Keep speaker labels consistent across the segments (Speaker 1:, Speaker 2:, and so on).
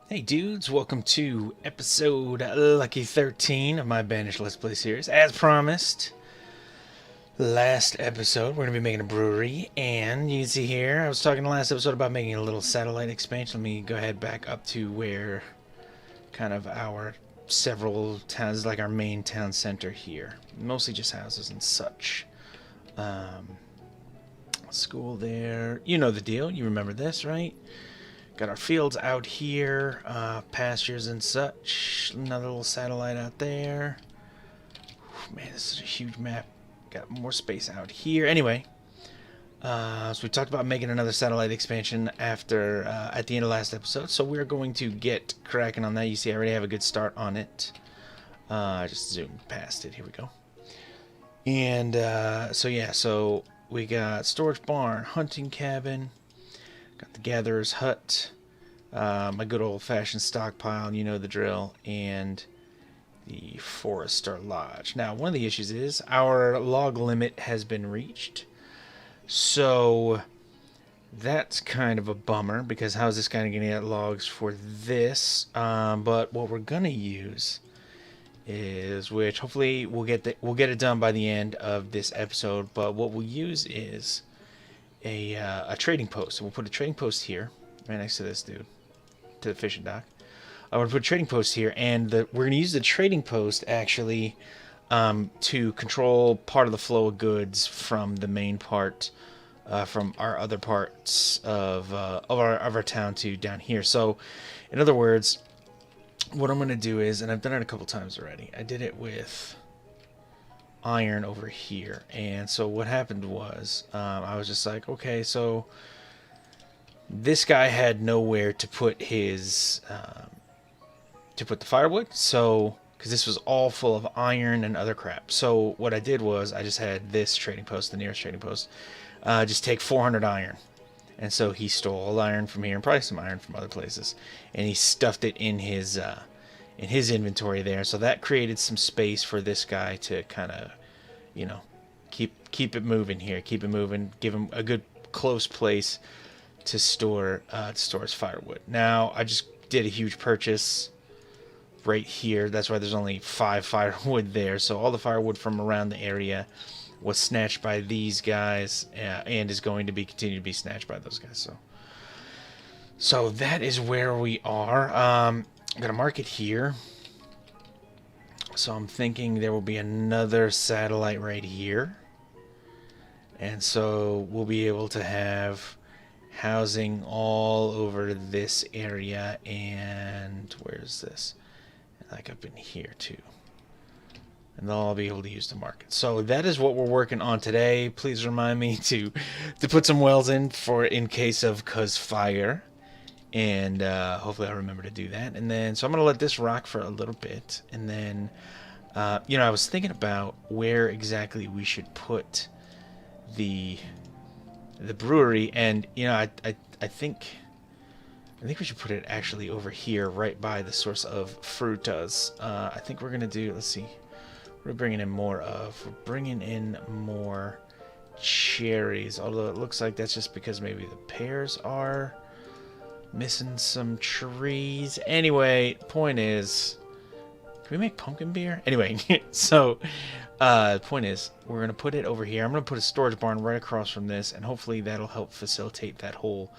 Speaker 1: Hey dudes, welcome to episode Lucky 13 of my Banished Let's Play series. As promised, last episode we're going to be making a brewery, and you can see here, I was talking in the last episode about making a little satellite expansion. Let me go ahead back up to where kind of our several towns, like our main town center here. Mostly just houses and such. School there, you know the deal, you remember this, right? Got our fields out here, pastures and such. Another little satellite out there. Man, this is a huge map. Got more space out here. Anyway, so we talked about making another satellite expansion after at the end of last episode. So we're going to get cracking on that. You see, I already have a good start on it. I just zoomed past it. Here we go. And so we got storage barn, hunting cabin. Got the gatherer's hut, my good old-fashioned stockpile, you know the drill, and the forester lodge. Now, one of the issues is our log limit has been reached, so that's kind of a bummer, because how is this guy going to get logs for this? But what we're going to use is, which hopefully we'll get it done by the end of this episode, but what we'll use is a trading post. So we'll put a trading post here, right next to this dude, to the fishing dock. I'm going to put a trading post here, and we're going to use the trading post, actually, to control part of the flow of goods from the main part, from our other parts of our town to down here. So, in other words, what I'm going to do is, and I've done it a couple times already, I did it with iron over here, and so what happened was I was just like, okay, so this guy had nowhere to put his to put the firewood, so because this was all full of iron and other crap. So what I did was I just had this trading post, the nearest trading post, just take 400 iron. And so he stole iron from here and probably some iron from other places, and he stuffed it in his inventory there. So that created some space for this guy to kind of, you know, keep it moving here, keep it moving, give him a good close place to store his firewood. Now I just did a huge purchase right here. That's why there's only 5 firewood there. So all the firewood from around the area was snatched by these guys, and is going to be continue to be snatched by those guys. So that is where we are. I'm gonna mark it here. So I'm thinking there will be another satellite right here, and so we'll be able to have housing all over this area. And where's this? Like up in here too. And they'll all be able to use the market. So that is what we're working on today. Please remind me to put some wells in case of fire. And hopefully I'll remember to do that. And then, so I'm going to let this rock for a little bit. And then, I was thinking about where exactly we should put the brewery. And, I think we should put it actually over here, right by the source of frutas. I think we're going to do, let's see. We're bringing in more cherries, although it looks like that's just because maybe the pears are missing some trees. Anyway, point is, can we make pumpkin beer? Anyway, so the point is, we're going to put it over here. I'm going to put a storage barn right across from this, and hopefully that'll help facilitate that whole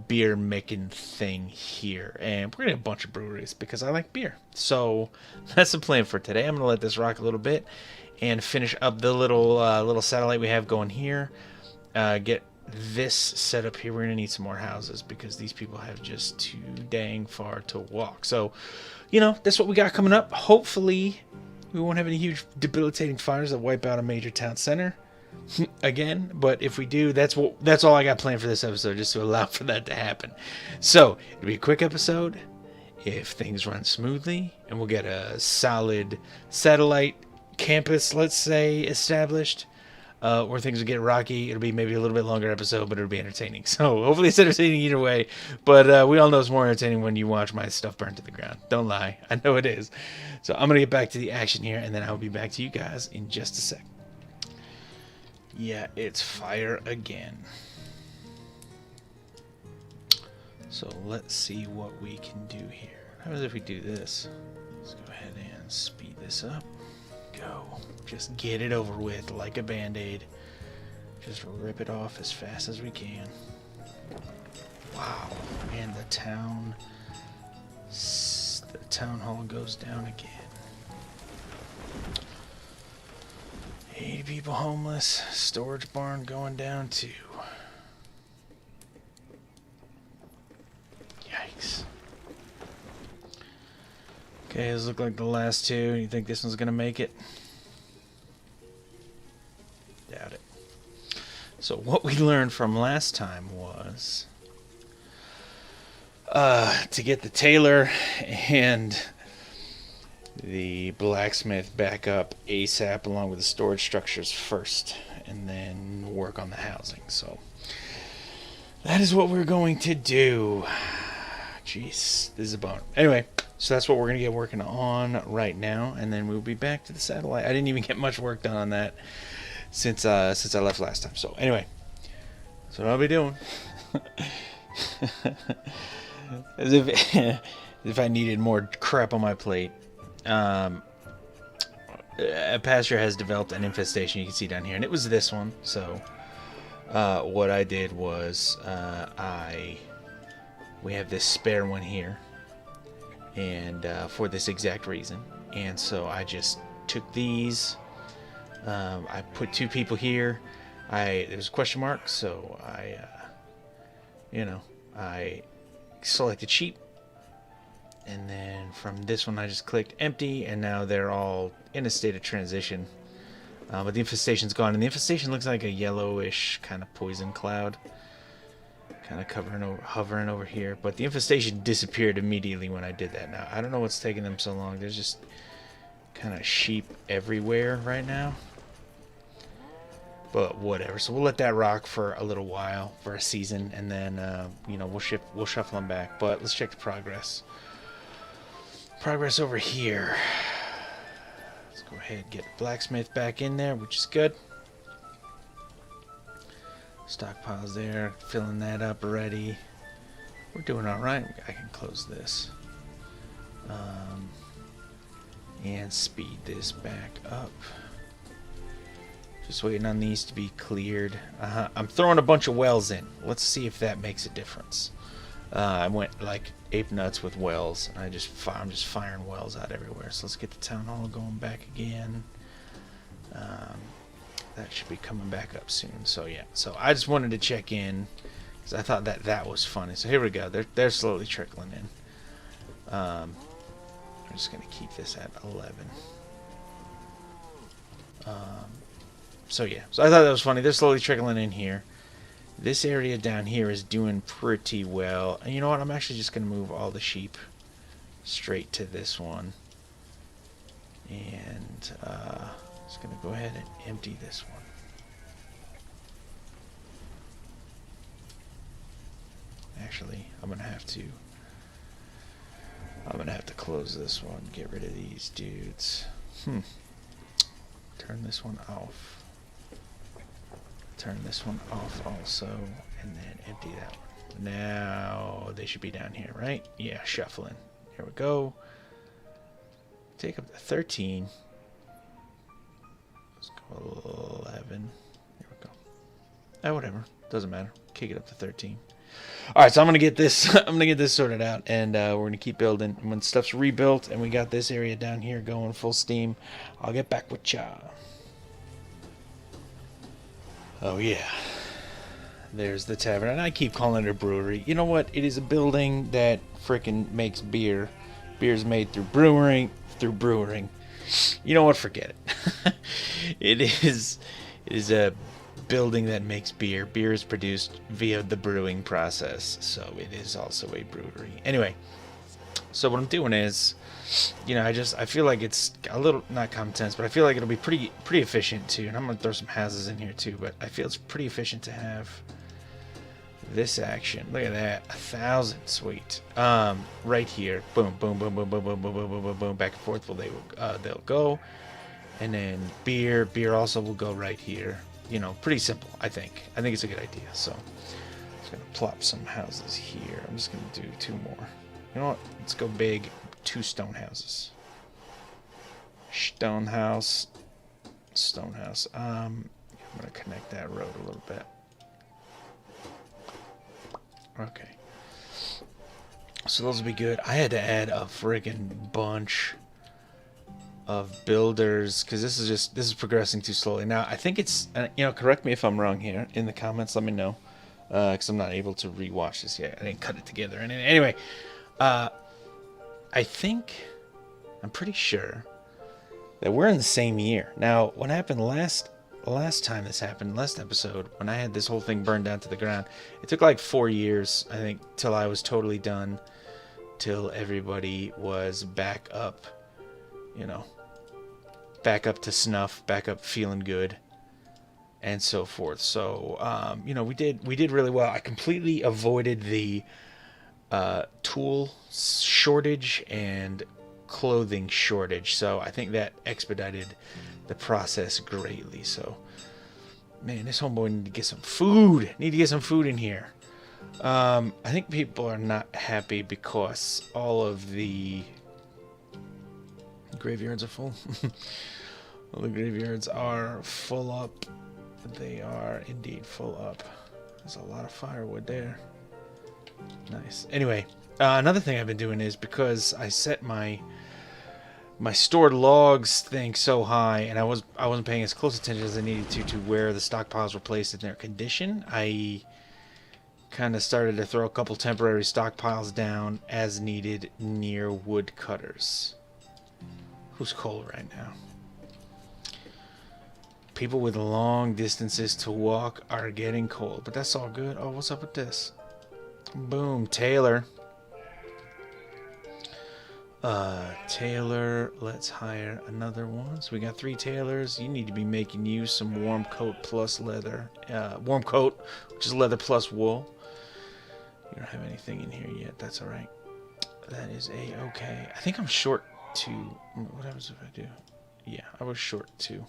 Speaker 1: beer making thing here. And we're gonna have a bunch of breweries because I like beer. So that's the plan for today. I'm gonna let this rock a little bit and finish up the little satellite we have going here. Get this set up here. We're gonna need some more houses because these people have just too dang far to walk. So, that's what we got coming up. Hopefully we won't have any huge debilitating fires that wipe out a major town center again, but if we do, that's all I got planned for this episode, just to allow for that to happen. So it'll be a quick episode if things run smoothly, and we'll get a solid satellite campus, let's say, established, where things will get rocky. It'll be maybe a little bit longer episode, but it'll be entertaining. So hopefully it's entertaining either way, but we all know it's more entertaining when you watch my stuff burn to the ground. Don't lie, I know it is. So I'm gonna get back to the action here, and then I'll be back to you guys in just a sec. Yeah, it's fire again. So let's see what we can do here. How about if we do this? Let's go ahead and speed this up. Go. Just get it over with like a band-aid. Just rip it off as fast as we can. Wow. And the town hall goes down again. 80 people homeless. Storage barn going down too. Yikes. Okay, those look like the last two. You think this one's gonna make it? Doubt it. So what we learned from last time was to get the tailor and the blacksmith back up ASAP along with the storage structures first, and then work on the housing. So that is what we're going to do. Jeez, this is a bummer. Anyway, so that's what we're going to get working on right now, and then we'll be back to the satellite. I didn't even get much work done on that since I left last time. So anyway, that's what I'll be doing. As if I needed more crap on my plate. A pasture has developed an infestation, you can see down here, and it was this one. So what I did was we have this spare one here, and for this exact reason. And so I just took these. I put 2 people here. There was a question mark, so I selected sheep, and then from this one I just clicked empty, and now they're all in a state of transition. But the infestation's gone, and the infestation looks like a yellowish kind of poison cloud, kind of hovering over here. But the infestation disappeared immediately when I did that. Now I don't know what's taking them so long. There's just kind of sheep everywhere right now. But whatever. So we'll let that rock for a little while, for a season, and then we'll shuffle them back. But let's check the progress. Progress over here. Let's go ahead and get blacksmith back in there, which is good. Stockpiles there, filling that up already. We're doing all right. I can close this. And speed this back up. Just waiting on these to be cleared. I'm throwing a bunch of wells in. Let's see if that makes a difference. I went like ape nuts with wells. I'm just firing wells out everywhere. So let's get the town hall going back again. That should be coming back up soon. So yeah. So I just wanted to check in because I thought that was funny. So here we go. They're slowly trickling in. I'm just gonna keep this at 11. So yeah, so I thought that was funny. They're slowly trickling in here. This area down here is doing pretty well. And you know what? I'm actually just going to move all the sheep straight to this one. And just going to go ahead and empty this one. Actually, I'm going to have to close this one. Get rid of these dudes. Turn this one off. Turn this one off also, and then empty that one. Now they should be down here, right? Yeah, shuffling. Here we go. Take up to 13. Let's go 11. Here we go. Whatever. Doesn't matter. Kick it up to 13. All right, so I'm gonna get this. I'm gonna get this sorted out, and we're gonna keep building. When stuff's rebuilt and we got this area down here going full steam, I'll get back with ya. Oh yeah, there's the tavern, and I keep calling it a brewery. You know what? It is a building that frickin' makes beer. Beer's made through brewing. You know what? Forget it. It is a building that makes beer. Beer is produced via the brewing process, so it is also a brewery. Anyway, so what I'm doing is, I feel like it's a little, not common sense, but I feel like it'll be pretty efficient too. And I'm gonna throw some houses in here too, but I feel it's pretty efficient to have this action. Look at that, 1,000, sweet. Right here, boom, boom, boom, boom, boom, boom, boom, boom, boom, boom, boom, back and forth. Well, they'll go, and then beer also will go right here. Pretty simple. I think it's a good idea. So gonna plop some houses here. I'm just gonna do 2 more. You know what? Let's go big. 2 stone houses. Stone house. Stone house. I'm gonna connect that road a little bit. Okay. So those will be good. I had to add a friggin' bunch of builders because this is progressing too slowly. Now I think it's correct me if I'm wrong here in the comments. Let me know because I'm not able to rewatch this yet. I didn't cut it together. And anyway, I'm pretty sure that we're in the same year. Now, what happened last time this happened, last episode, when I had this whole thing burned down to the ground, it took like 4 years, I think, till I was totally done, till everybody was back up, back up to snuff, back up feeling good, and so forth. So, we did really well. I completely avoided the tool shortage and clothing shortage, so I think that expedited the process greatly. So, man, this homeboy need to get some food. Need to get some food in here. I think people are not happy because all of the graveyards are full. All the graveyards are full up. They are indeed full up. There's a lot of firewood there. Nice. Anyway, another thing I've been doing is because I set my stored logs thing so high, and I wasn't paying as close attention as I needed to where the stockpiles were placed in their condition. I kind of started to throw a couple temporary stockpiles down as needed near wood cutters. Who's cold right now? People with long distances to walk are getting cold, but that's all good. Oh, what's up with this? Boom, Taylor. Taylor, let's hire another one. So we got 3 tailors. You need to be making you some warm coat plus leather. Warm coat, which is leather plus wool. You don't have anything in here yet. That's all right. That is a-okay. I think I'm short 2. What happens if I do? Yeah, I was short 2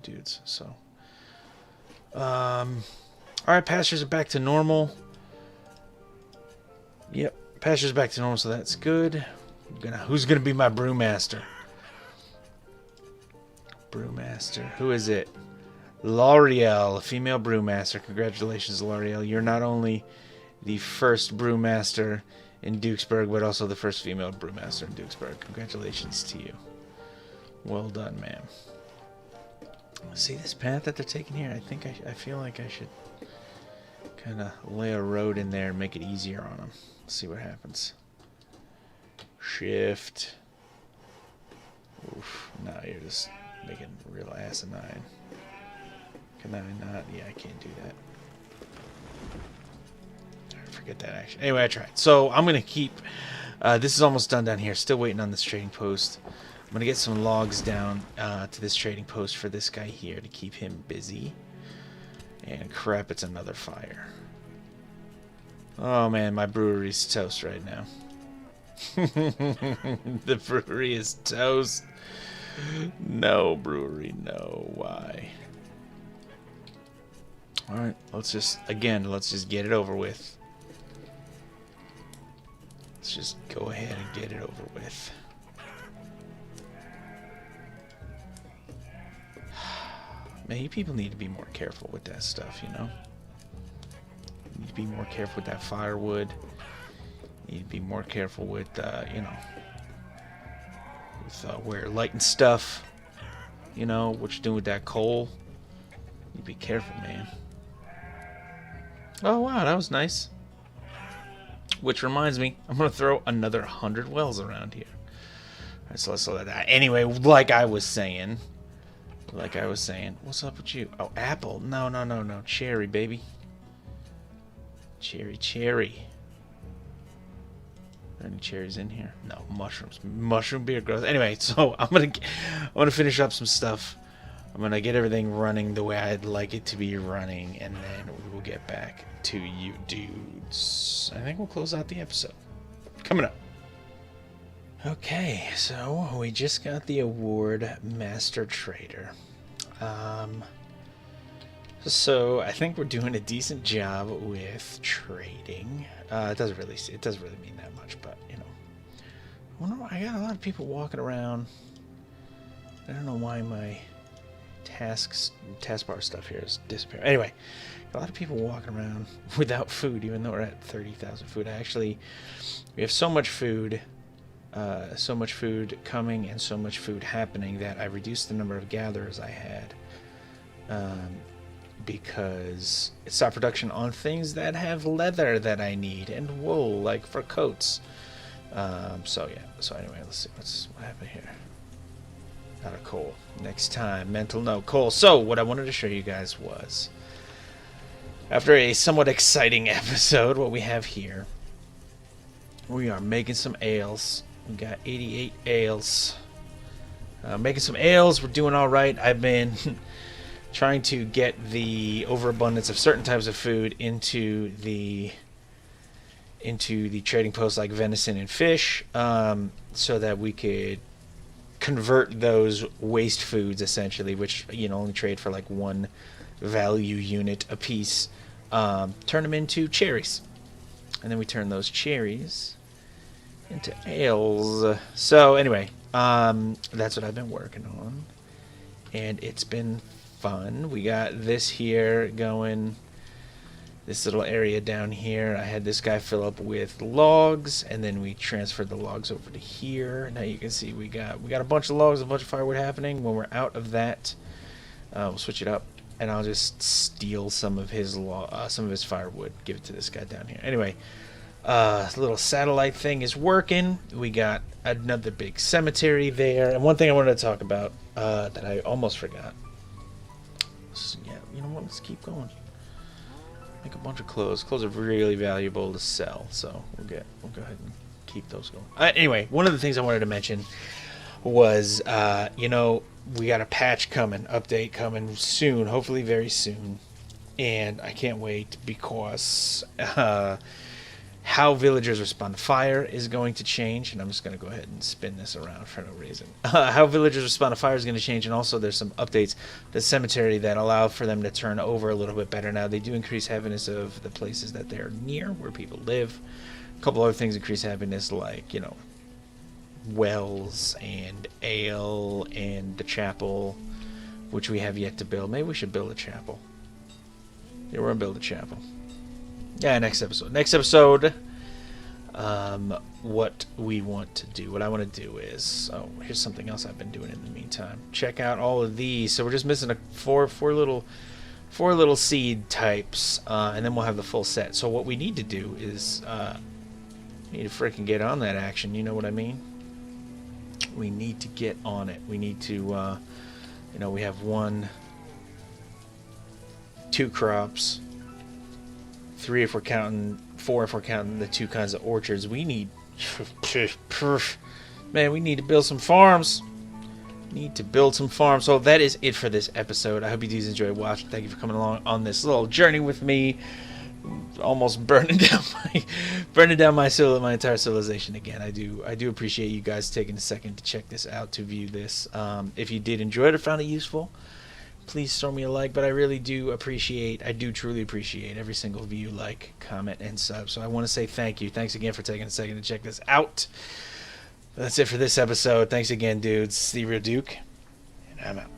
Speaker 1: dudes. So, all right, pastures are back to normal. Yep, pastures back to normal, so that's good. Who's gonna be my brewmaster? Brewmaster. Who is it? L'Oreal, female brewmaster. Congratulations, L'Oreal. You're not only the first brewmaster in Dukesburg, but also the first female brewmaster in Dukesburg. Congratulations to you. Well done, ma'am. See this path that they're taking here? I feel like I should kind of lay a road in there and make it easier on them. Let's see what happens. Shift. Oof. No, you're just making real asinine. Can I not? Yeah, I can't do that. Forget that action. Anyway, I tried. So I'm going to keep... this is almost done down here. Still waiting on this trading post. I'm going to get some logs down to this trading post for this guy here to keep him busy. And crap, it's another fire. Oh man, my brewery's toast right now. The brewery is toast. No, brewery, no. Why? Alright, let's just get it over with. Let's just go ahead and get it over with. Man, you people need to be more careful with that stuff, you know? You need to be more careful with that firewood. You need to be more careful with, with where you're lighting stuff. You know, what you're doing with that coal. You be careful, man. Oh, wow, that was nice. Which reminds me, I'm going to throw another 100 wells around here. Alright, so let's let that. Anyway, like I was saying, what's up with you? Oh, apple. No. Cherry, baby. Cherry. Are there any cherries in here? No, mushrooms. Mushroom beer growth. Anyway, so I'm gonna finish up some stuff. I'm gonna get everything running the way I'd like it to be running, and then we will get back to you dudes. I think we'll close out the episode. Coming up. Okay, so we just got the award Master Trader. So I think we're doing a decent job with trading. It doesn't really mean that much, but you know, I got a lot of people walking around. I don't know why my taskbar stuff here is disappearing. Anyway, a lot of people walking around without food, even though we're at 30,000 food. We have so much food coming and so much food happening that I reduced the number of gatherers I had. Because it stopped production on things that have leather that I need and wool, like for coats. So yeah. So anyway, let's see what happened here. Not a coal. Next time, mental note, coal. So what I wanted to show you guys was, after a somewhat exciting episode, what we have here, we are making some ales. We got 88 ales. Making some ales. We're doing all right. I've been trying to get the overabundance of certain types of food into the trading posts like venison and fish, so that we could convert those waste foods, essentially, which only trade for like one value unit a piece, turn them into cherries, and then we turn those cherries into ales. So anyway, that's what I've been working on, and it's been fun. We got this here going, this little area down here. I had this guy fill up with logs, and then we transferred the logs over to here. Now you can see we got a bunch of logs, a bunch of firewood happening. When we're out of that, we'll switch it up, and I'll just steal some of his firewood, give it to this guy down here. Anyway, little satellite thing is working. We got another big cemetery there, and one thing I wanted to talk about that I almost forgot. So, yeah, you know what? Let's keep going. Make a bunch of clothes. Clothes are really valuable to sell, so we'll go ahead and keep those going. Anyway, one of the things I wanted to mention was, we got a patch coming, update coming soon, hopefully very soon, and I can't wait because how villagers respond to fire is going to change, and I'm just going to go ahead and spin this around for no reason. How villagers respond to fire is going to change, and also there's some updates to the cemetery that allow for them to turn over a little bit better now. They do increase heaviness of the places that they're near, where people live. A couple other things increase heaviness, like, wells and ale and the chapel, which we have yet to build. Maybe we should build a chapel. Yeah, we're going to build a chapel. Yeah, next episode. What we want to do. What I want to do is... Oh, here's something else I've been doing in the meantime. Check out all of these. So we're just missing four little seed types, and then we'll have the full set. So what we need to do is... we need to freaking get on that action. You know what I mean? We need to get on it. We need to... we have 2 crops... 3 if we're counting, 4 if we're counting the 2 kinds of orchards. We need... Man, we need to build some farms. So that is it for this episode. I hope you guys enjoyed watching. Thank you for coming along on this little journey with me. Almost burning down my entire civilization again. I do appreciate you guys taking a second to check this out, to view this. If you did enjoy it or found it useful, please throw me a like, but I do truly appreciate every single view, like, comment, and sub. So I want to say thank you. Thanks again for taking a second to check this out. That's it for this episode. Thanks again, dudes. TheeRealDuke, and I'm out.